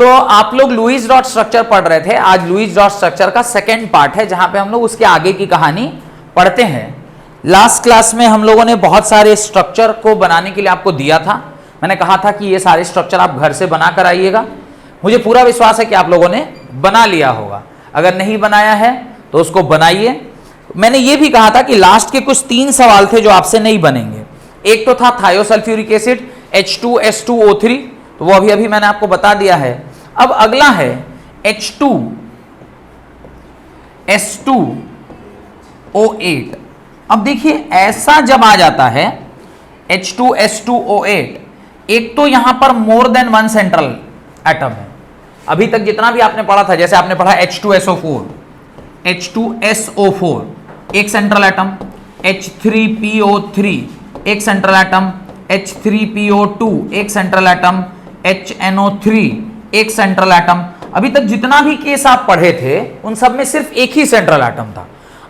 तो आप लोग लुईस डॉट स्ट्रक्चर पढ़ रहे थे। आज लुईस डॉट स्ट्रक्चर का सेकंड पार्ट है, जहां पे हम लोग उसके आगे की कहानी पढ़ते हैं। लास्ट क्लास में हम लोगों ने बहुत सारे स्ट्रक्चर को बनाने के लिए आपको दिया था। मैंने कहा था कि ये सारे स्ट्रक्चर आप घर से बना कर आइएगा। मुझे पूरा विश्वास है कि आप लोगों ने बना लिया होगा। अगर नहीं बनाया है तो उसको बनाइए। मैंने ये भी कहा था कि लास्ट के कुछ 3 सवाल थे जो आपसे नहीं बनेंगे। एक तो था थायोसल्फ्यूरिक एसिड H2S2O3, तो वो अभी मैंने आपको बता दिया है। अब अगला है H2S2O8। अब देखिए ऐसा जब आ जाता है H2S2O8, एक तो यहां पर मोर देन वन सेंट्रल एटम है। अभी तक जितना भी आपने पढ़ा था, जैसे आपने पढ़ा H2SO4 एक सेंट्रल एटम, H3PO3 एक सेंट्रल एटम, H3PO2 एक सेंट्रल एटम, HNO3 एक सेंट्रल एटम। अभी तक जितना भी केस आप पढ़े थे उन सब में सिर्फ एक ही सेंट्रल एटम था।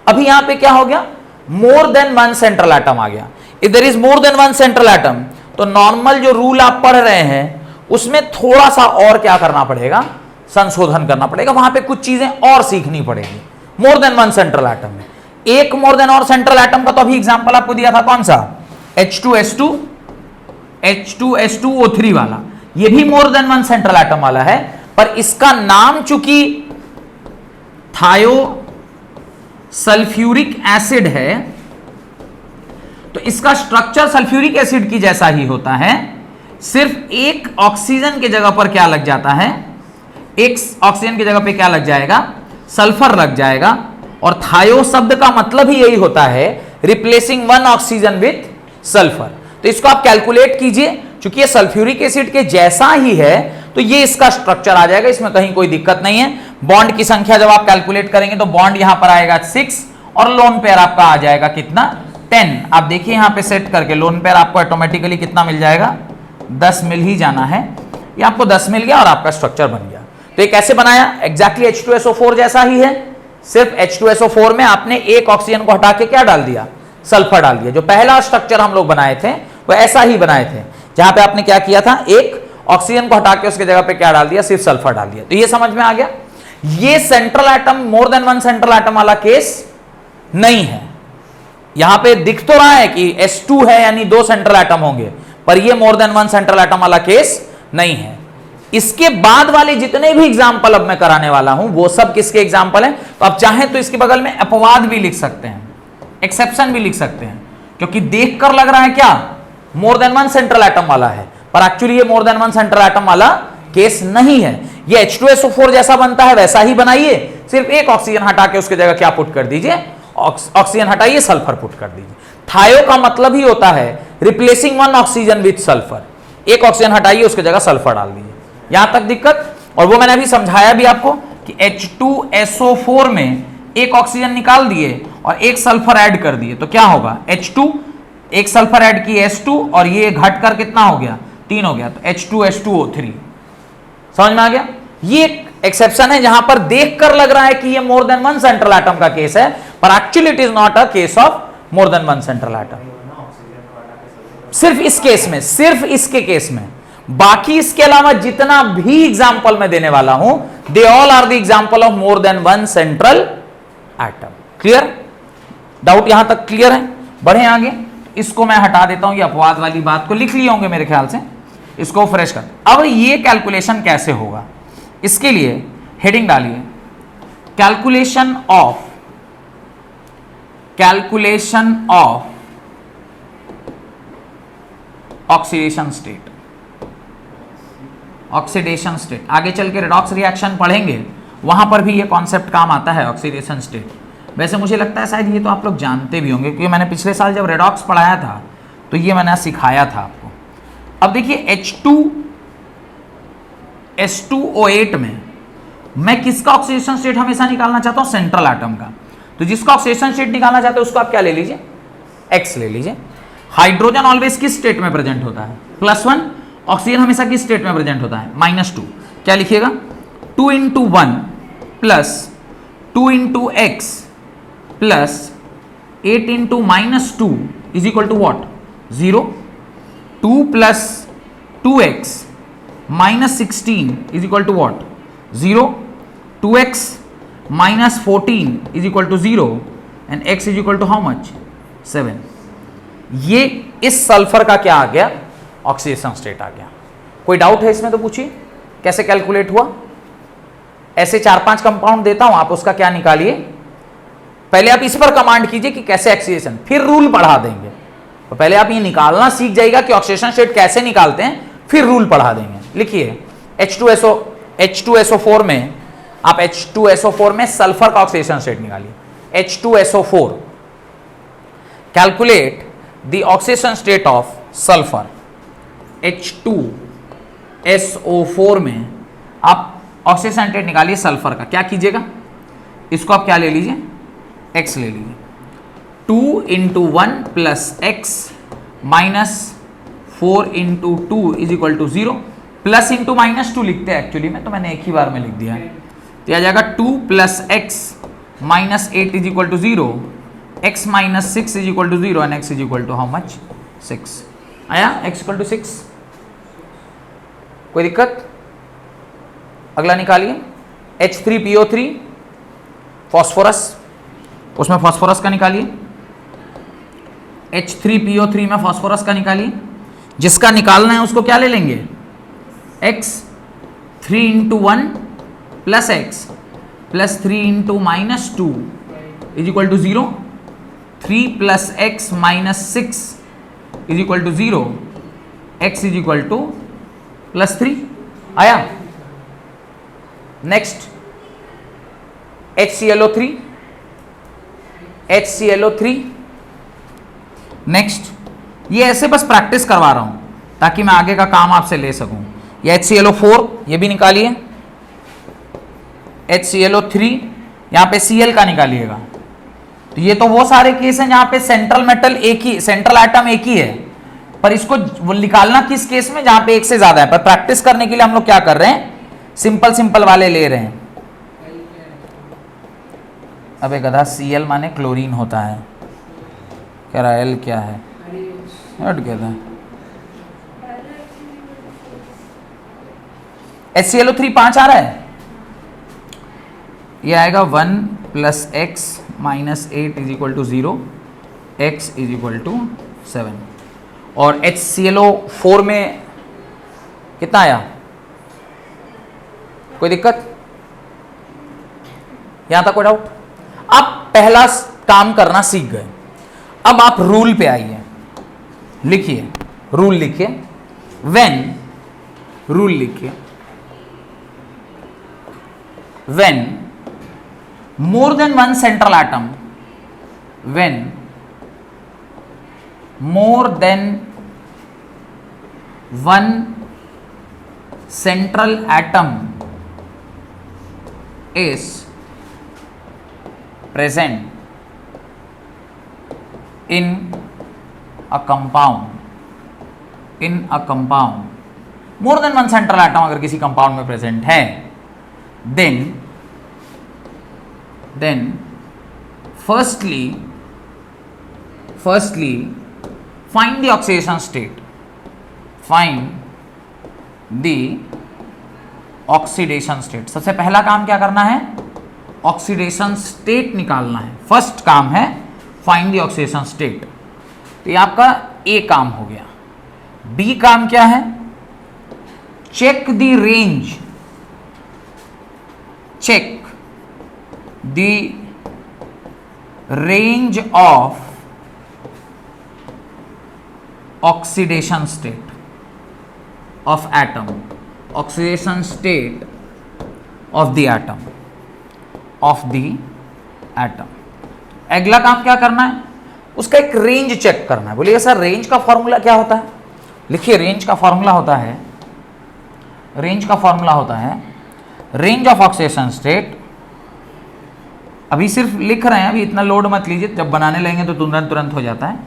अभी यहां पे क्या हो गया, more than one central atom आ गया। If there is more than one central atom, तो नॉर्मल जो रूल आप पढ़ रहे हैं उसमें थोड़ा सा और क्या करना पड़ेगा, संशोधन करना पड़ेगा। वहां पे कुछ चीजें और सीखनी पड़ेगी। मोर देन वन सेंट्रल एटम में एक मोर देन और सेंट्रल एटम का तो अभी एग्जांपल आपको दिया था, कौन सा, H2S2O3 वाला। ये भी मोर देन वन सेंट्रल एटम वाला है, पर इसका नाम चूंकि थायोसल्फ्यूरिक एसिड है, तो इसका स्ट्रक्चर सल्फ्यूरिक एसिड की जैसा ही होता है। सिर्फ एक ऑक्सीजन की जगह पर क्या लग जाता है, एक ऑक्सीजन की जगह पे क्या लग जाएगा, सल्फर लग जाएगा। और थायो शब्द का मतलब ही यही होता है, replacing one oxygen with sulphur. तो इसको आप कैलकुलेट कीजिए, क्योंकि ये सल्फ्यूरिक एसिड के जैसा ही है तो ये इसका स्ट्रक्चर आ जाएगा, इसमें कहीं कोई दिक्कत नहीं है। बॉन्ड की संख्या जब आप कैलकुलेट करेंगे तो बॉन्ड यहां पर आएगा 6 और लोन पेयर आपका आ जाएगा कितना, 10। आप देखिए यहां पे सेट करके लोन पेयर आपको ऑटोमेटिकली कितना मिल जाएगा, 10 मिल ही जाना है। ये आपको 10 मिल गया और आपका स्ट्रक्चर बन गया। तो ये कैसे बनाया, एग्जैक्टली H2SO4 जैसा ही है, सिर्फ H2SO4 में आपने एक ऑक्सीजन को हटा के क्या डाल दिया, सल्फर डाल दिया। जो पहला स्ट्रक्चर हम लोग बनाए थे वो ऐसा ही बनाए थे, जहां पे आपने क्या किया था, एक ऑक्सीजन को हटा के उसके जगह पे क्या डाल दिया, सिर्फ सल्फर डाल दिया। तो ये समझ में आ गया। ये सेंट्रल एटम मोर देन वन सेंट्रल एटम वाला केस नहीं है। यहां पे दिख तो रहा है कि S2 है यानी 2 सेंट्रल एटम होंगे, पर ये मोर देन वन सेंट्रल एटम वाला केस नहीं है। इसके बाद वाले जितने भी एग्जाम्पल अब मैं कराने वाला हूं वो सब किसके एग्जाम्पल हैं। तो आप चाहें तो इसके बगल में अपवाद भी लिख सकते हैं, एक्सेप्शन भी लिख सकते हैं, क्योंकि देखकर लग रहा है क्या, मोर देन वन सेंट्रल एटम वाला है, पर एक्चुअली ये मोर देन वन सेंट्रल एटम वाला केस नहीं है। ये H2SO4 जैसा बनता है वैसा ही बनाइए, सिर्फ एक ऑक्सीजन हटा के उसकी जगह क्या पुट कर दीजिए, ऑक्सीजन हटाइए, सल्फर पुट कर दीजिए। थायो का मतलब ही होता है replacing one oxygen with sulphur. एक ऑक्सीजन हटाइए उसकी जगह सल्फर डाल दीजिए। यहां तक दिक्कत। और वो मैंने अभी समझाया भी आपको कि H2SO4 में एक ऑक्सीजन निकाल दिए और एक सल्फर ऐड कर दिए तो क्या होगा, H2 एक सल्फर ऐड की S2 और ये घटकर कितना हो गया, 3 हो गया, तो H2S2O3। समझ में आ गया। ये एक्सेप्शन है जहां पर देखकर लग रहा है कि ये मोर देन वन सेंट्रल एटम का केस है, पर actually it is not a case of more than one central atom. सिर्फ इस केस में, सिर्फ इसके केस में। बाकी इसके अलावा जितना भी एग्जाम्पल मैं देने वाला हूं, they all are the example of more than one central atom. Clear, doubt यहां तक क्लियर है। बढ़े आगे, इसको मैं हटा देता हूं, ये अपवाद वाली बात को लिख लिए होंगे मेरे ख्याल से, इसको फ्रेश कर। अब ये कैलकुलेशन कैसे होगा, इसके लिए हेडिंग डालिए, calculation of oxidation state. Oxidation state आगे चल के रेडॉक्स रिएक्शन पढ़ेंगे, वहां पर भी ये कॉन्सेप्ट काम आता है, ऑक्सीडेशन स्टेट। वैसे मुझे लगता है शायद ये तो आप लोग जानते भी होंगे, क्योंकि मैंने पिछले साल जब रेडॉक्स पढ़ाया था तो ये मैंने सिखाया था आपको। अब देखिए H2SO8 में मैं किसका ऑक्सीडेशन स्टेट हमेशा निकालना चाहता हूं, सेंट्रल एटम का। तो जिसका ऑक्सीडेशन स्टेट निकालना चाहते हो उसको आप क्या ले लीजिए, X ले लीजिए। हाइड्रोजन ऑलवेज किस स्टेट में प्रेजेंट होता है, +1। ऑक्सीजन हमेशा किस स्टेट में प्रेजेंट होता है, -2। क्या लिखिएगा, 2 × 1 + 2 × x + 8 × -2 is equal to what, 0। 2 + 2x minus 16 is equal to what 0, 2x minus 14 is equal to 0 and x is equal to how much 7। ये इस सल्फर का क्या आ गया, ऑक्सीडेशन स्टेट आ गया। कोई डाउट है इसमें तो पूछिए, कैसे कैलकुलेट हुआ। ऐसे 4-5 कंपाउंड देता हूं, आप उसका क्या निकालिए। पहले आप इस पर कमांड कीजिए कि कैसे ऑक्सीडेशन, फिर रूल पढ़ा देंगे। तो पहले आप ये निकालना सीख जाइएगा कि ऑक्सीडेशन स्टेट कैसे निकालते हैं, फिर रूल पढ़ा देंगे। लिखिए H2SO4 में आप H2SO4 में सल्फर का ऑक्सीडेशन स्टेट निकालिए। H2SO4 calculate the oxidation state of sulphur. H2SO4 में आप ऑक्सीडेशन स्टेट निकालिए सल्फर का। क्या कीजिएगा, इसको आप क्या ले लीजिए, x ले लीजिए। 2 into 1 plus x minus 4 into 2 is equal to 0। Plus into minus 2 लिखते हैं एक्चुअली में, तो मैंने एक ही बार में लिख दिया है। तो आ जाएगा 2 plus x minus 8 is equal to 0, x minus 6 is equal to 0 and x is equal to how much 6। आया x इक्वल टू 6। कोई दिक्कत। अगला निकालिए H3PO3 फॉस्फोरस, उसमें फॉस्फोरस का निकालिए। H3PO3 में फॉस्फोरस का निकालिए। जिसका निकालना है उसको क्या ले लेंगे, x 3 into 1 plus x plus 3 into minus 2 is equal to 0, 3 plus x minus 6 is equal to 0, x is equal to plus 3। आया। Next HClO3, HClO3। नेक्स्ट, ये ऐसे बस प्रैक्टिस करवा रहा हूं ताकि मैं आगे का काम आपसे ले सकूं। ये HClO4 ये भी निकालिए। HClO3 यहां पे Cl का निकालिएगा। तो ये तो वो सारे केस हैं जहां पे सेंट्रल मेटल एक ही, सेंट्रल एटम एक ही है, पर इसको निकालना किस केस में, जहां पे एक से ज्यादा है। पर प्रैक्टिस करने के लिए हम लोग क्या कर रहे हैं, सिंपल सिंपल वाले ले रहे हैं। अबे गधा, Cl माने क्लोरीन होता है, कह रहा L क्या है, हट गया था। HClO3 5 आ रहा है, ये आएगा 1 plus x minus 8 is equal to 0, x is equal to 7। और HClO4 में कितना आया, कोई दिक्कत यहां तक, कोई डाउट। आप पहला काम करना सीख गए, अब आप रूल पे आइए। लिखिए रूल, लिखिए व्हेन, रूल लिखिए when more than one central atom, when more than one central atom is present in a compound, more than one central atom अगर किसी कंपाउंड में प्रेजेंट है, then firstly find the oxidation state, find the oxidation state. सबसे पहला काम क्या करना है, ऑक्सीडेशन स्टेट निकालना है। फर्स्ट काम है फाइंड द ऑक्सीडेशन स्टेट। तो ये आपका ए काम हो गया। बी काम क्या है, check the range, check the range of oxidation state of atom, oxidation state of the atom, अगला काम क्या करना है, उसका एक रेंज चेक करना है। बोलिए सर रेंज का फॉर्मूला क्या होता है, लिखिए रेंज का फॉर्मूला होता है, रेंज ऑफ ऑक्सीडेशन स्टेट। अभी सिर्फ लिख रहे हैं, अभी इतना लोड मत लीजिए, जब बनाने लगेंगे तो तुरंत हो जाता है।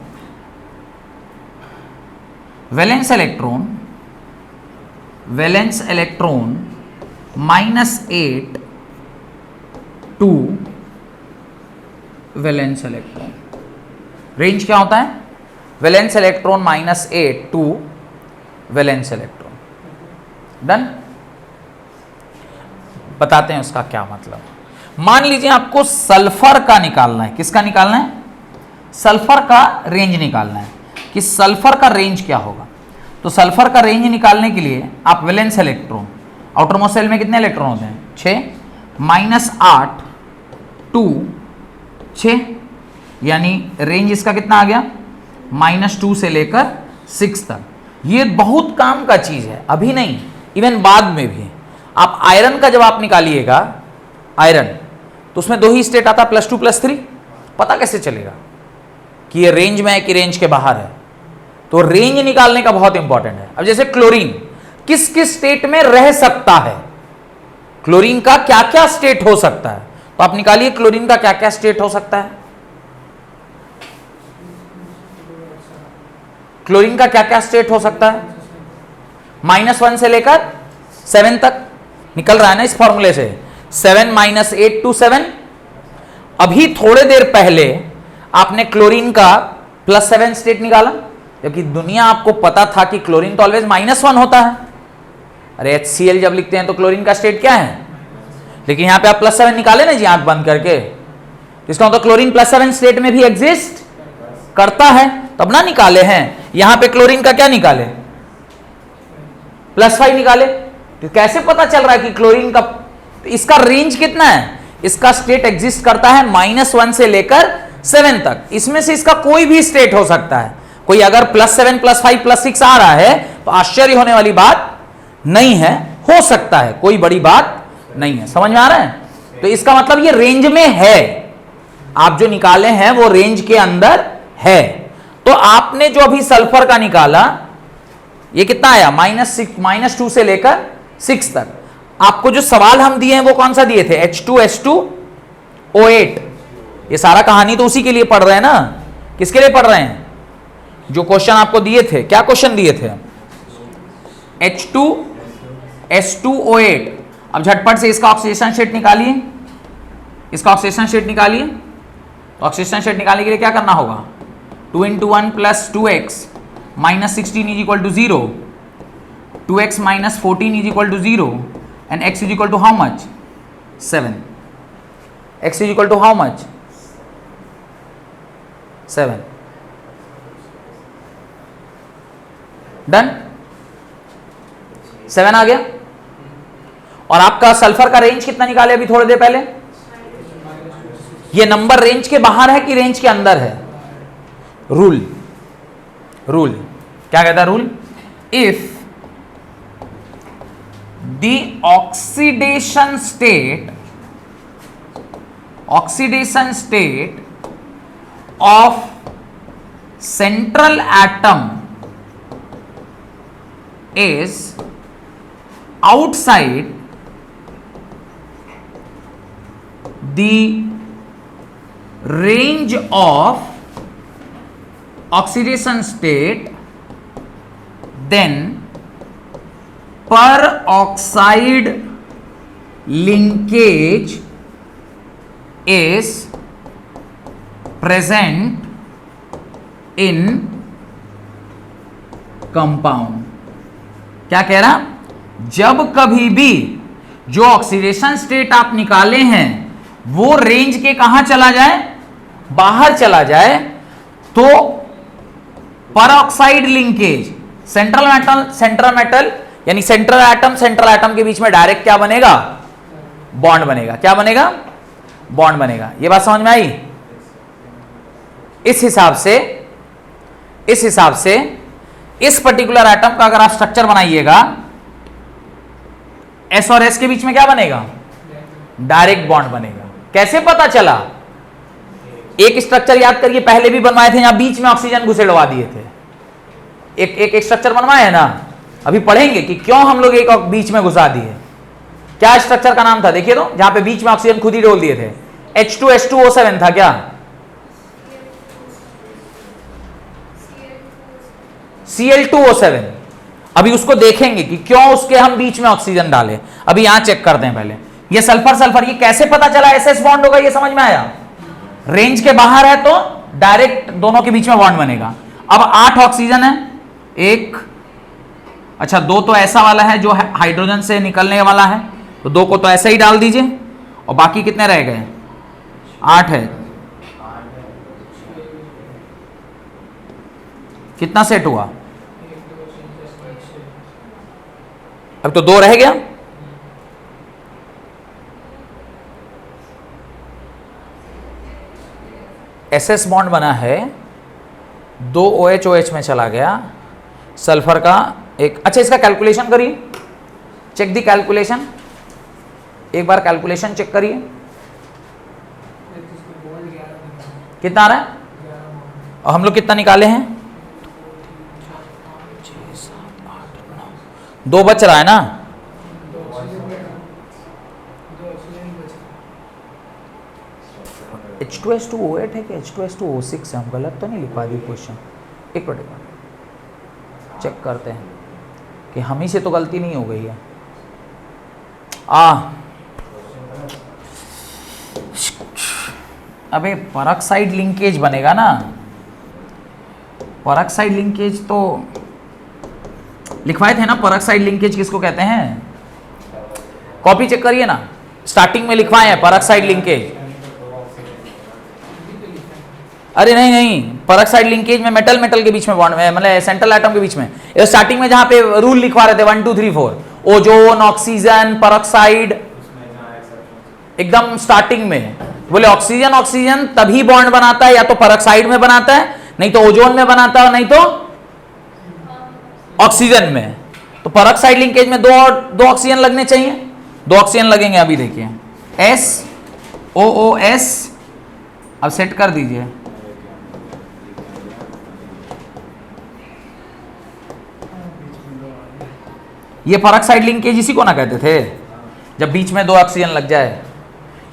Valence electron -8 to valence electron. Range क्या होता है, valence electron -8 to valence electron. Done. बताते हैं उसका क्या मतलब। मान लीजिए आपको सल्फर का निकालना है। किसका निकालना है? सल्फर का रेंज निकालना है कि सल्फर का रेंज क्या होगा। तो सल्फर का रेंज निकालने के लिए आप वैलेंस इलेक्ट्रॉन, आउटरमोस्ट शेल में कितने इलेक्ट्रॉन होते हैं? 6 -8 2 6, यानी रेंज इसका कितना आ गया? -2 से लेकर 6 तक। ये बहुत काम का चीज है, अभी नहीं, इवन बाद में भी। आप आयरन का जब आप निकालिएगा आयरन, तो उसमें 2 ही स्टेट आता, +2 +3। पता कैसे चलेगा कि ये रेंज में है कि रेंज के बाहर है? तो रेंज निकालने का बहुत इंपॉर्टेंट है। अब जैसे क्लोरीन किस किस स्टेट में रह सकता है, क्लोरीन का क्या क्या स्टेट हो सकता है, तो आप निकालिए क्लोरीन का क्या क्या स्टेट हो सकता है। क्लोरीन का क्या क्या स्टेट हो सकता है? -1 से लेकर 7 तक निकल रहा है ना इस फॉर्मूले से। 7 -8 to 7। अभी थोड़े देर पहले आपने क्लोरीन का +7 स्टेट निकाला, जबकि दुनिया आपको पता था कि क्लोरीन तो ऑलवेज -1 होता है। अरे HCl जब लिखते हैं तो क्लोरीन का स्टेट क्या है? लेकिन यहां पे आप +7 निकाले ना जी आंख बंद करके, इसका मतलब क्लोरीन +7 स्टेट में भी एग्जिस्ट करता है, तब ना निकाले हैं। यहां पे क्लोरीन का क्या निकाले? +5 निकाले। तो कैसे पता चल रहा है कि क्लोरीन का, इसका रेंज कितना है? इसका स्टेट एग्जिस्ट करता है -1 से लेकर 7 तक। इसमें से इसका कोई भी स्टेट हो सकता है। कोई अगर +7 +5 +6 आ रहा है तो आश्चर्य होने वाली बात नहीं है, हो सकता है, कोई बड़ी बात नहीं है। समझ में आ रहा है? तो इसका मतलब ये रेंज में है, आप जो निकाले हैं वो रेंज के अंदर है। तो आपने जो अभी सल्फर का निकाला, ये कितना आया? -2 से लेकर 6 तक। आपको जो सवाल हम दिए हैं वो कौन सा दिए थे? H2SO8। ये सारा कहानी तो उसी के लिए पढ़ रहे हैं ना। किसके लिए पढ़ रहे हैं? जो क्वेश्चन आपको दिए थे। क्या क्वेश्चन दिए थे? H2S2O8। अब झटपट से इसका ऑक्सीडेशन स्टेट निकालिए, इसका ऑक्सीडेशन स्टेट निकालिए। तो ऑक्सीडेशन स्टेट निकालने के लिए क्या करना होगा? 2 × 1 + 2x -16 = 0, 2x - 14 = 0, and x = how much? 7. x = how much? 7. Done. 7 आ गया। और आपका सल्फर का रेंज कितना निकाले अभी थोड़ी देर पहले? ये नंबर रेंज के बाहर है कि रेंज के अंदर है? रूल क्या कहता है? Rule, if the oxidation state of central atom is outside the range of oxidation state, then peroxide linkage is present in compound। क्या कह रहा? जब कभी भी जो ऑक्सीडेशन स्टेट आप निकाले हैं वो रेंज के कहां चला जाए? बाहर चला जाए, तो परऑक्साइड लिंकेज सेंट्रल मेटल यानी सेंट्रल एटम के बीच में डायरेक्ट क्या बनेगा? बॉन्ड बनेगा। क्या बनेगा? बॉन्ड बनेगा। यह बात समझ में आई? इस हिसाब से इस पर्टिकुलर एटम का अगर आप स्ट्रक्चर बनाइएगा, S और S के बीच में क्या बनेगा? डायरेक्ट बॉन्ड बनेगा। कैसे पता चला? एक स्ट्रक्चर याद करिए, पहले भी बनवाए थे, यहां बीच में ऑक्सीजन घुसेड़वा दिए थे। एक स्ट्रक्चर बनवाए है ना, अभी पढ़ेंगे कि क्यों हम लोग एक बीच में घुसा दिए। क्या स्ट्रक्चर का नाम था? देखिए तो, जहां पे बीच में ऑक्सीजन खुद ही डोल दिए थे। H2S2O7 था क्या? Cl2O7। अभी उसको देखेंगे कि क्यों उसके हम बीच में ऑक्सीजन डाले। अभी यहां चेक करते हैं पहले। ये सल्फर ये कैसे पता चला SS बॉन्ड होगा? ये समझ में आया? रेंज के बाहर है तो डायरेक्ट दोनों के बीच में बॉन्ड बनेगा। अब 8 ऑक्सीजन है, 1 अच्छा, 2 तो ऐसा वाला है जो हाइड्रोजन से निकलने वाला है, तो 2 को तो ऐसे ही डाल दीजिए, और बाकी कितने रह गए? 8 है। कितना सेट हुआ? अब तो 2 रह गया। SS बॉन्ड बना है, 2 OH OH में चला गया, सल्फर का एक। अच्छा, इसका कैलकुलेशन करिए, चेक दी कैलकुलेशन, एक बार कैलकुलेशन चेक करिए कितना आ रहा है। और हम लोग कितना निकाले हैं? 2 बच रहा है ना। H2S2O8 है कि H2S2O6 है? हम गलत तो नहीं लिखवा दिए क्वेश्चन? एक मिनट चेक करते हैं कि हम ही से तो गलती नहीं हो गई है। अबे परऑक्साइड लिंकेज बनेगा ना, परऑक्साइड लिंकेज तो लिखवाए थे ना। परऑक्साइड लिंकेज किसको कहते हैं? कॉपी चेक करिए ना, स्टार्टिंग में लिखवाए हैं परऑक्साइड लिंकेज। अरे नहीं नहीं, परऑक्साइड लिंकेज में मेटल मेटल के बीच में बॉन्ड में, मतलब सेंट्रल एटम के बीच में। स्टार्टिंग में जहां पे रूल लिखवा रहे थे 1 2 3 4, ओजोन, ऑक्सीजन, परऑक्साइड, एकदम स्टार्टिंग में बोले ऑक्सीजन ऑक्सीजन तभी बॉन्ड बनाता है, या तो परऑक्साइड में बनाता है, नहीं तो ओजोन में बनाता है, नहीं तो ऑक्सीजन में। तो परऑक्साइड लिंकेज में दो ऑक्सीजन लगने चाहिए, 2 ऑक्सीजन लगेंगे। अभी देखिए SOOS, अब सेट कर दीजिए। ये परऑक्साइड लिंकेज इसी को ना कहते थे, जब बीच में 2 ऑक्सीजन लग जाए।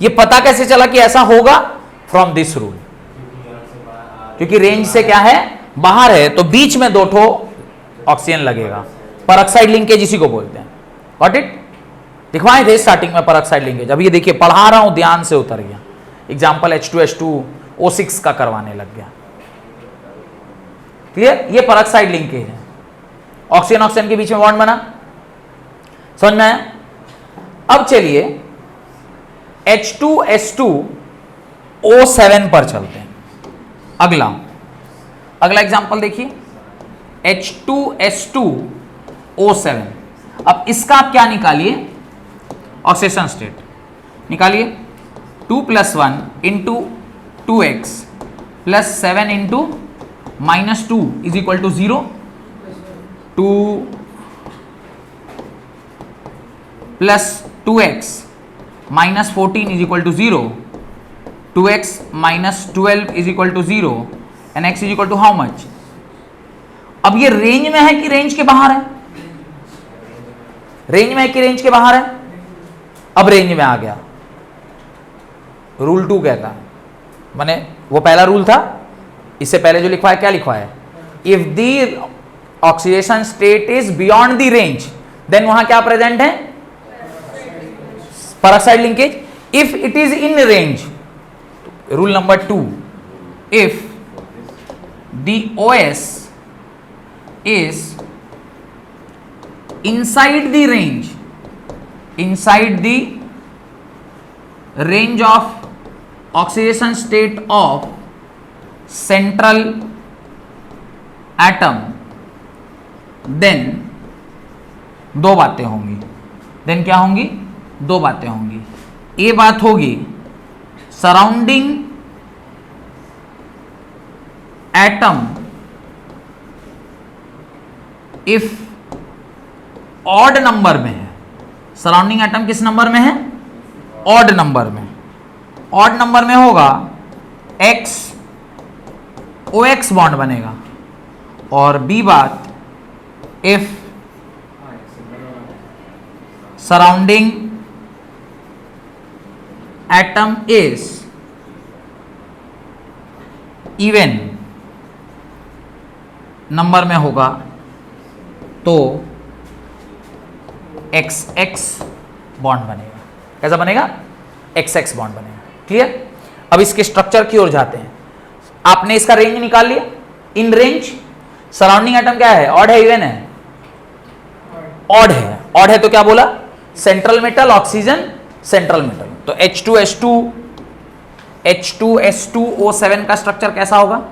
ये पता कैसे चला कि ऐसा होगा? फ्रॉम दिस रूल, क्योंकि रेंज से क्या है, बाहर है, तो बीच में 2 ठो ऑक्सीजन लगेगा। परऑक्साइड लिंकेज इसी को बोलते हैं। Got it? दिखवाए थे स्टार्टिंग में परऑक्साइड लिंकेज। अभी ये देखिए पढ़ा रहा हूं, ध्यान से उतर गया। एग्जाम्पल H2S2O6 का करवाने लग गया। क्लियर? ये परऑक्साइड लिंकेज है, ऑक्सीजन ऑक्सीजन के बीच में बॉन्ड बना। समझ में आया? अब चलिए H2S2O7 पर चलते हैं। अगला एग्जांपल देखिए, H2S2O7। अब इसका आप क्या निकालिए? ऑक्सीडेशन स्टेट निकालिए। 2 + 1 × 2x + 7 × -2 = 0। 2 + 2x - 14 = 0। 2x - 12 = 0 and x = how much? अब ये रेंज में है कि रेंज के बाहर है? रेंज में है कि रेंज के बाहर है? अब रेंज में आ गया। रूल 2 कहता है, माने वो पहला रूल था, इससे पहले जो लिखवा है क्या लिखवा है? If the oxidation state is beyond the range, then वहां क्या प्रेजेंट है? Peroxide linkage. If it is in range, rule number 2, if the OS is inside the range of oxidation state of central atom, then 2 बातें होंगी। Then क्या होंगी? 2 बातें होंगी। ये बात होगी surrounding atom if odd number में है। सराउंडिंग एटम किस नंबर में है? ऑड नंबर में। ऑड नंबर में होगा X OX बॉन्ड बनेगा। और B बात, if surrounding atom is even number में होगा तो XX बॉन्ड बनेगा। कैसा बनेगा? XX बॉन्ड बनेगा। क्लियर? अब इसके स्ट्रक्चर की ओर जाते हैं। आपने इसका रेंज निकाल लिया। इन रेंज सराउंडिंग एटम क्या है? ऑड है, इवन है? ऑड है, ऑड है तो क्या बोला, central metal oxygen central metal. तो H2SO7 का स्ट्रक्चर कैसा होगा,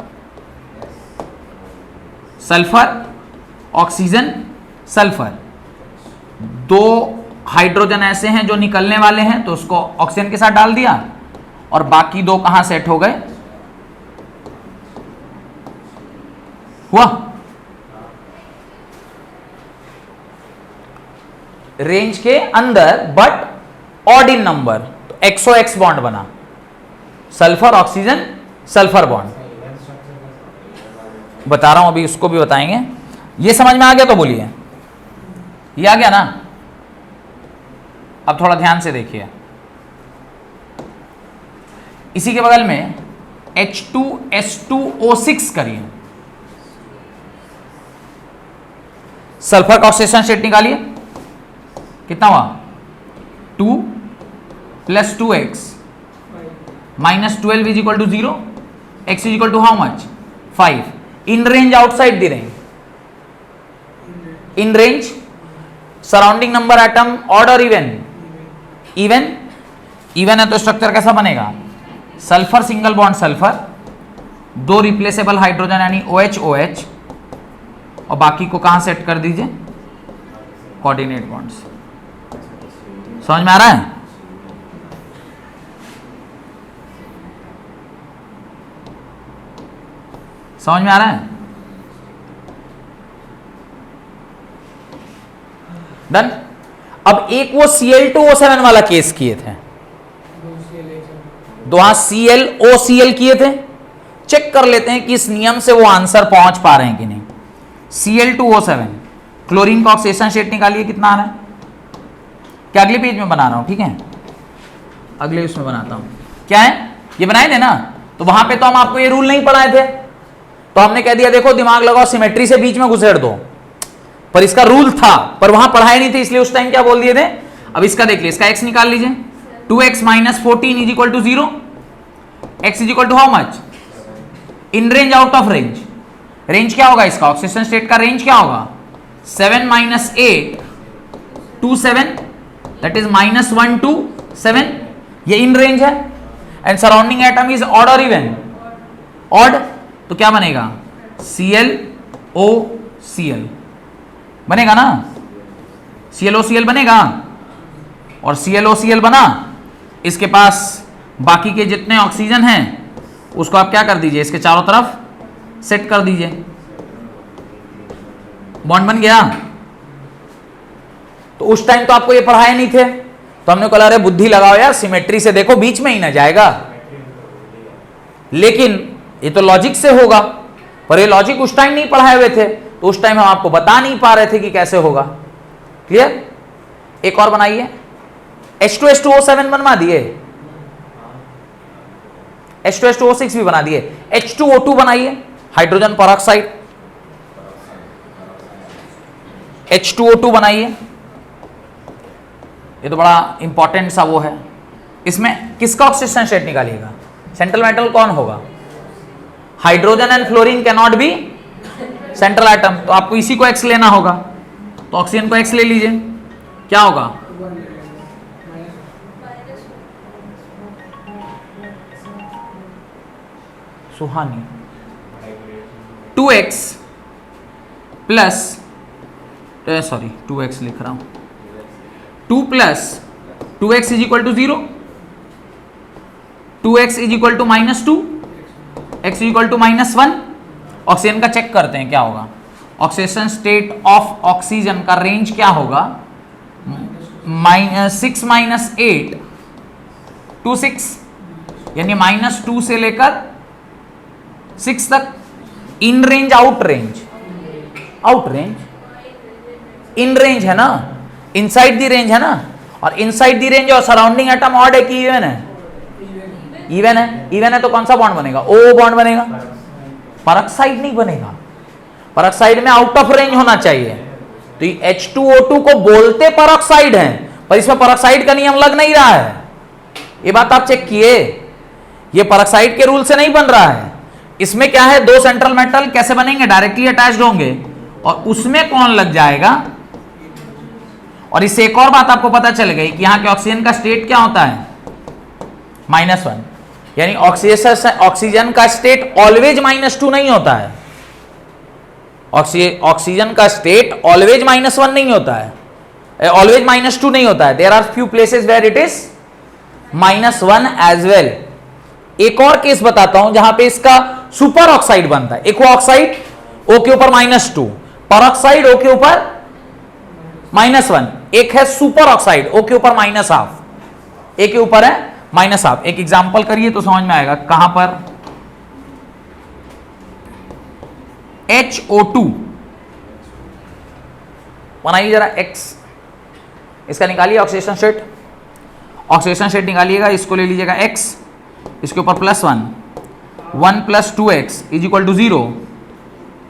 सल्फर ऑक्सीजन सल्फर, दो हाइड्रोजन ऐसे हैं जो निकलने वाले हैं तो उसको ऑक्सीजन के साथ डाल दिया और बाकी दो कहां सेट हो गए, हुआ रेंज के अंदर बट ऑड इन नंबर, तो XOX बॉन्ड बना, सल्फर ऑक्सीजन सल्फर बॉन्ड। बता रहा हूं अभी, उसको भी बताएंगे। ये समझ में आ गया तो बोलिए, ये आ गया ना। अब थोड़ा ध्यान से देखिए, इसी के बगल में H2S2O6 करिए, सल्फर का ऑक्सीडेशन स्टेट निकालिए, कितना हुआ 2 + 2x -12 is equal to 0, x is equal to how much 5, in range outside the range, in range, surrounding number atom odd और इवन, इवन, इवन है तो स्ट्रक्चर कैसा बनेगा, सल्फर सिंगल बॉन्ड सल्फर, दो replaceable hydrogen यानी OH OH, और बाकी को कहां सेट कर दीजिए, कोऑर्डिनेट बॉन्ड्स। समझ में आ रहा है, समझ में आ रहा है, डन। अब एक वो Cl2O7 वाला केस किए थे, दो ClOCl किए थे, चेक कर लेते हैं कि इस नियम से वो आंसर पहुंच पा रहे हैं कि नहीं। Cl2O7 क्लोरीन का ऑक्सीडेशन स्टेट निकालिए, कितना आ रहा है, क्या अगले पेज में बना रहा हूं, ठीक है, अगले उसमें बनाता हूं, क्या है ये बनाए थे ना, तो वहां पे तो हम आपको ये रूल नहीं पढ़ाए थे, तो हमने कह दिया देखो दिमाग लगाओ सिमेट्री से बीच में घुसेड़ दो, पर इसका रूल था पर वहां पढ़ाए नहीं थे, इसलिए उस टाइम क्या बोल दिए थे। अब इसका देख लीजिए, इसका x निकाल लीजिए, 2x - 14 is equal to 0, x is equal to how much, in range out of range, range क्या होगा इसका, ऑक्सीडेशन स्टेट का रेंज क्या होगा, 7 - 8 2 7, दैट इज -1 2 7, ये इन रेंज है, and surrounding atom is odd और इवन, ऑड, तो क्या बनेगा ClOCl बनेगा ना, ClOCl बनेगा, और ClOCl बना, इसके पास बाकी के जितने ऑक्सीजन हैं उसको आप क्या कर दीजिए, इसके चारों तरफ सेट कर दीजिए, बॉन्ड बन गया। तो उस टाइम तो आपको ये पढ़ाए नहीं थे, तो हमने कहा अरे बुद्धि लगाओ यार, सिमेट्री से देखो बीच में ही ना जाएगा, लेकिन ये तो लॉजिक से होगा, पर ये लॉजिक उस टाइम नहीं पढ़ाए हुए थे, तो उस टाइम हम आपको बता नहीं पा रहे थे कि कैसे होगा। क्लियर, एक और बनाइए, H2S2O7 बनवा दिए, H2S2O6 भी बना दिए, H2O2 बनाइए, हाइड्रोजन परऑक्साइड, H2O2 बनाइए, ये तो बड़ा इंपॉर्टेंट सा वो है। इसमें किसका ऑक्सीडेशन स्टेट निकालिएगा, सेंट्रल मेटल कौन होगा, hydrogen and fluorine can not be central atom, तो आपको इसी को X लेना होगा, तो ऑक्सीजन को X ले लीजिए, क्या होगा, सुहानी 2x प्लस, सॉरी 2x लिख रहा हूं, 2 + 2x is equal to 0, 2x is equal to -2, x is equal to -1। Oxygen का चेक करते हैं क्या होगा, ऑक्सीडेशन स्टेट ऑफ ऑक्सीजन का रेंज क्या होगा, 6 - 8 2 6, यानी -2 से लेकर 6 तक, इन range out range, out range, in range है ना, इनसाइड दी रेंज है ना, और इनसाइड दी रेंज और सराउंडिंग एटम ऑड है कि इवन है, इवन है, इवन है तो कौन सा बॉन्ड बनेगा, O बॉन्ड बनेगा, परऑक्साइड नहीं बनेगा, परऑक्साइड में आउट ऑफ रेंज होना चाहिए, तो ये H2O2 को बोलते परऑक्साइड है, पर इसमें परऑक्साइड का नियम लग नहीं रहा है, ये बात आप चेक किए, ये परऑक्साइड के रूल से नहीं बन रहा है। इसमें क्या है, दो सेंट्रल मेटल कैसे बनेंगे, डायरेक्टली अटैच्ड होंगे, और उसमें कौन लग जाएगा, और इससे एक और बात आपको पता चल गई कि यहां के ऑक्सीजन का स्टेट क्या होता है, -1, यानी ऑक्सीजन का स्टेट ऑलवेज -2 नहीं होता है, ऑक्सीजन का स्टेट ऑलवेज -1 नहीं होता है, ऑलवेज -2 नहीं होता है। There are few places where it is -1 as well. एक और केस बताता हूं जहां पे इसका सुपर ऑक्साइड बनता है, एक्वा ऑक्साइड O के ऊपर -2, पर ऑक्साइड O के ऊपर -1, एक है सुपर ऑक्साइड O के ऊपर -1/2, A के ऊपर है -1/2। एक एग्जांपल करिए तो समझ में आएगा। कहां पर, HO2 बनाइए जरा, X इसका निकालिए ऑक्सीडेशन स्टेट, ऑक्सीडेशन स्टेट निकालिएगा, इसको ले लीजिएगा X, इसके ऊपर +1, 1 + 2x is equal to 0,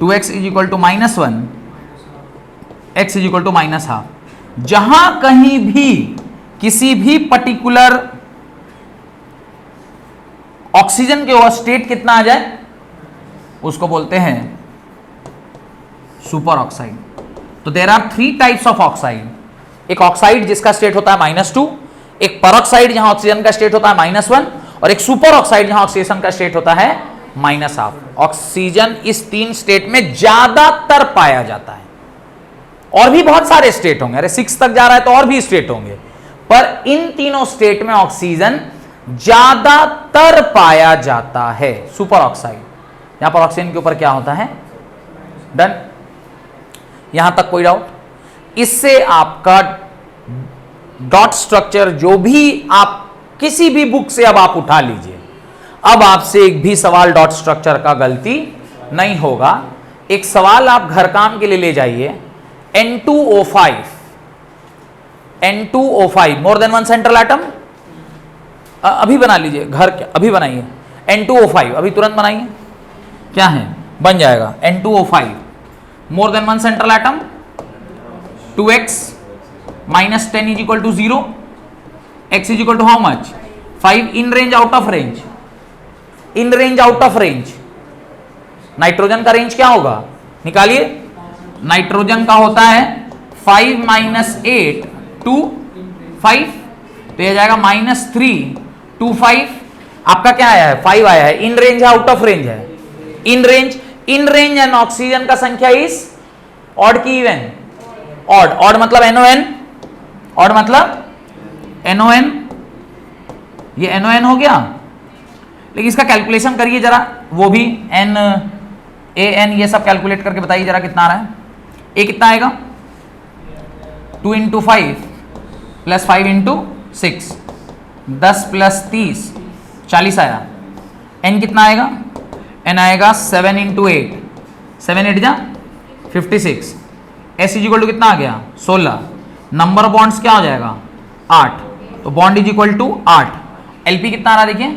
2x is equal to -1, x is equal to -1/2। जहां कहीं भी किसी भी पर्टिकुलर ऑक्सीजन के वो स्टेट कितना आ जाए उसको बोलते हैं सुपर ऑक्साइड। तो there are 3 types of oxide, एक ऑक्साइड जिसका स्टेट होता है -2, एक परऑक्साइड जहां ऑक्सीजन का स्टेट होता है -1, और एक सुपर ऑक्साइड जहां ऑक्सीजन का स्टेट होता है -1/2। ऑक्सीजन इस 3 स्टेट में ज्यादातर पाया जाता है, और भी बहुत सारे स्टेट होंगे, अरे 6 तक जा रहा है तो और भी स्टेट होंगे, पर इन तीनों स्टेट में ऑक्सीजन ज्यादातर पाया जाता है, सुपर ऑक्साइड। यहां पर ऑक्सीजन के ऊपर क्या होता है, डन, यहां तक कोई डाउट? इससे आपका डॉट स्ट्रक्चर जो भी आप किसी भी बुक से अब आप उठा लीजिए, अब आपसे एक भी सवाल डॉट स्ट्रक्चर का गलती नहीं होगा। एक सवाल आप घर काम के लिए ले जाइए, N2O5, N2O5 more than 1 central atom, अभी बना लीजिए घर के, अभी बनाइए N2O5, अभी तुरंत बनाइए, क्या है, बन जाएगा N2O5 more than 1 central atom, 2x -10 is equal to 0, x is equal to how much, 5, in range out of range, in range out of range. Nitrogen का रेंज क्या होगा, निकालिए, नाइट्रोजन का होता है 5 - 8 to 5, तो यह जाएगा -3 to 5, आपका क्या आया है, 5 आया है, इन रेंज है आउट ऑफ रेंज है, इन रेंज एंड ऑक्सीजन का संख्या इस ऑड की इवन, ऑड मतलब NON, ऑड मतलब NON, ये NON हो गया। लेकिन इसका कैलकुलेशन करिए जरा, वो भी NaN ये सब कैलकुलेट करके बताइए जरा कितना आ रहा है। ए कितना आएगा, 2 × 5 + 5 × 6, 10 + 30 40 आया। N कितना आएगा, N आएगा 7 × 8, 7 8 जा 56। S इज इक्वल टू कितना आ गया, 16। नंबर ऑफ बॉन्ड्स क्या हो जाएगा, 8, तो bond is equal to 8। LP कितना आ रहा है देखिए,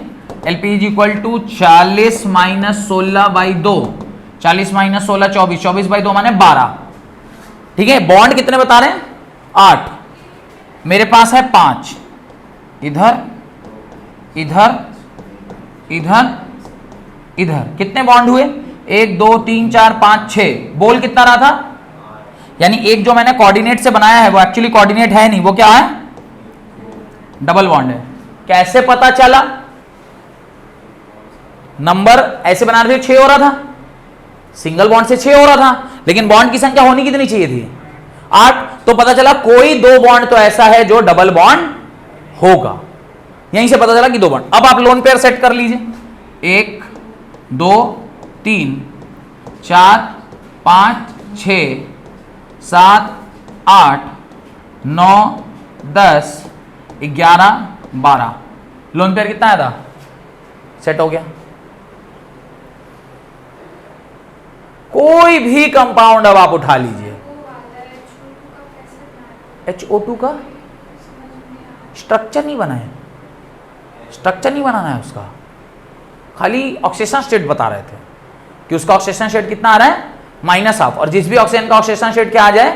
LP इज इक्वल टू 40 - 16/2, 40 - 16 24, 24/2 माने 12, ठीक है। बॉन्ड कितने बता रहे हैं, 8, मेरे पास है 5, इधर इधर इधर इधर, कितने बॉन्ड हुए, 1 2 3 4 5 6, बोल कितना रहा था, यानी एक जो मैंने कोऑर्डिनेट से बनाया है वो एक्चुअली कोऑर्डिनेट है नहीं, वो क्या है, डबल बॉन्ड है। कैसे पता चला, नंबर ऐसे बना रहे थे 6 हो रहा था, सिंगल बॉन्ड से 6 हो रहा था, लेकिन बॉन्ड की संख्या होनी कितनी चाहिए थी, 8, तो पता चला कोई 2 बॉन्ड तो ऐसा है जो डबल बॉन्ड होगा, यहीं से पता चला कि 2 बॉन्ड। अब आप लोन पेयर सेट कर लीजिए, 1 2 3 4 5 6 7 8 9 10 11 12, लोन पेयर कितना आया था, सेट हो गया। कोई भी कंपाउंड अब आप उठा लीजिए, HO2 का स्ट्रक्चर नहीं बना है, स्ट्रक्चर नहीं बनाना है उसका, खाली ऑक्सीडेशन स्टेट बता रहे थे कि उसका ऑक्सीडेशन स्टेट कितना आ रहा है, -1/2, और जिस भी ऑक्सीजन का ऑक्सीडेशन स्टेट क्या आ जाए,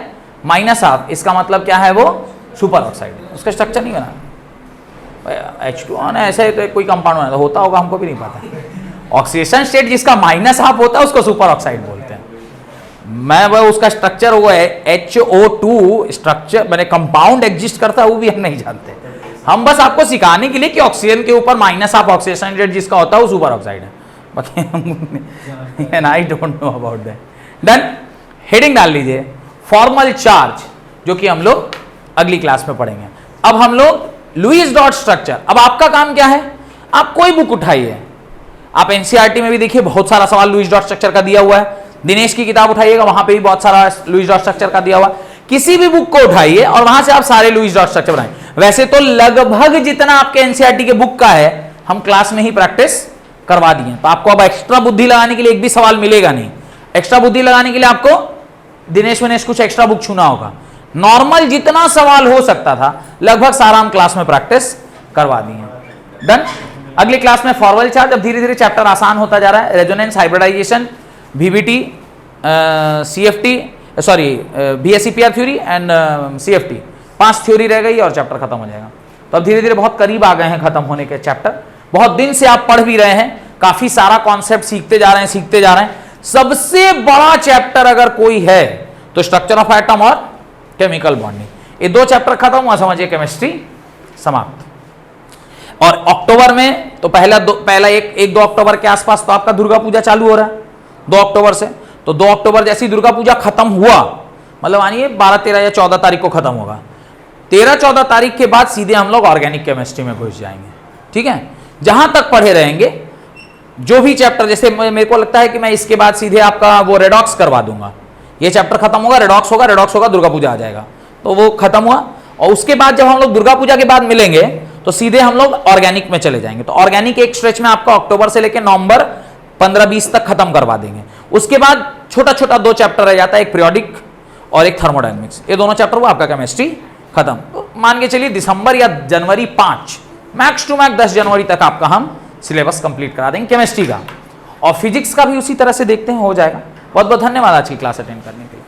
-1/2, इसका मतलब क्या है, वो सुपर ऑक्साइड, उसका स्ट्रक्चर नहीं बना। H2O ना ऐसे तो कोई कंपाउंड बना होता होगा, हमको भी नहीं पता। ऑक्सीडेशन स्टेट जिसका -1/2 होता है उसको सुपर ऑक्साइड बोलते हैं। मैं वो उसका स्ट्रक्चर वो है HO2 स्ट्रक्चर, मैंने कंपाउंड एग्जिस्ट करता है वो भी हम नहीं जानते। हम बस आपको सिखाने के लिए कि ऑक्सीजन के ऊपर माइनस ऑफ ऑक्सीडेशन रेट जिसका होता है वो सुपर ऑक्साइड है, बाकी and I don't know about that. Done, heading डाल लीजिए फॉर्मल चार्ज, जो कि हम लोग अगली क्लास में पढ़ेंगे। अब हम लोग लुईस डॉट स्ट्रक्चर, अब आपका काम क्या है, आप कोई बुक उठाइए, आप एनसीईआरटी में भी देखिए बहुत सारा सवाल लुईस डॉट स्ट्रक्चर का दिया हुआ है, दिनेश की किताब उठाइएगा वहां पे भी बहुत सारा लुईस डॉट स्ट्रक्चर का दिया हुआ है, किसी भी बुक को उठाइए और वहां से आप सारे लुईस डॉट स्ट्रक्चर बनाएं। वैसे तो लगभग जितना आपके एनसीईआरटी के बुक का है हम क्लास में ही प्रैक्टिस करवा दिए, तो आपको अब एक्स्ट्रा बुद्धि लगाने के लिए एक भी सवाल मिलेगा नहीं। एक्स्ट्रा बुद्धि लगाने के लिए आपको दिनेश विनेश कुछ एक्स्ट्रा बुक छूना होगा। नॉर्मल जितना सवाल हो सकता था लगभग सारा हम क्लास में प्रैक्टिस करवा दिए। डन, अगली क्लास में फॉर्मल चार्ज। अब धीरे धीरे चैप्टर आसान होता जा रहा है, resonance, hybridisation, VBT, CFT, sorry BSEPR theory and CFT, 5 theory रह गई और चैप्टर खत्म हो जाएगा। तो अब धीरे धीरे बहुत करीब आ गए हैं खत्म होने के चैप्टर। बहुत दिन से आप पढ़ भी रहे हैं, काफी सारा कॉन्सेप्ट सीखते जा रहे हैं। सबसे बड़ा चैप्टर अगर कोई है तो स्ट्रक्चर ऑफ एटम और केमिकल बॉन्डिंग, ये 2 चैप्टर खत्म हुआ, समझिए केमिस्ट्री समाप्त। और अक्टूबर में तो पहला 1-2 अक्टूबर के आसपास तो आपका दुर्गा पूजा चालू हो रहा है 2 अक्टूबर से। तो 2 अक्टूबर जैसी दुर्गा पूजा खत्म हुआ, मतलब मानिए 12, 13 या 14 तारीख को खत्म होगा, 13-14 तारीख के बाद सीधे हम लोग ऑर्गेनिक केमिस्ट्री में घुस जाएंगे। ठीक है, जहां तक पढ़े रहेंगे जो भी चैप्टर, जैसे मेरे को लगता है कि मैं इसके बाद सीधे आपका वो रेडॉक्स करवा दूंगा, ये चैप्टर खत्म होगा, रेडॉक्स होगा, दुर्गा पूजा आ जाएगा, तो वो खत्म हुआ। और उसके बाद जब हम लोग दुर्गा पूजा के बाद मिलेंगे तो सीधे हम लोग ऑर्गेनिक में चले जाएंगे। तो ऑर्गेनिक एक स्ट्रेच में आपका अक्टूबर से लेकर नवंबर 15-20 तक खत्म करवा देंगे। उसके बाद छोटा छोटा 2 चैप्टर रह जाता है, एक पीरियोडिक और एक थर्मोडायनेमिक्स, ये दोनों चैप्टर वो आपका केमिस्ट्री खत्म। तो मान के चलिए दिसंबर या जनवरी 5, मैक्स टू मैक्स 10 जनवरी तक आपका हम सिलेबस कंप्लीट करा देंगे केमिस्ट्री का, और फिजिक्स का भी उसी तरह से देखते हैं हो जाएगा। बहुत बहुत धन्यवाद आज की क्लास अटेंड करने के लिए।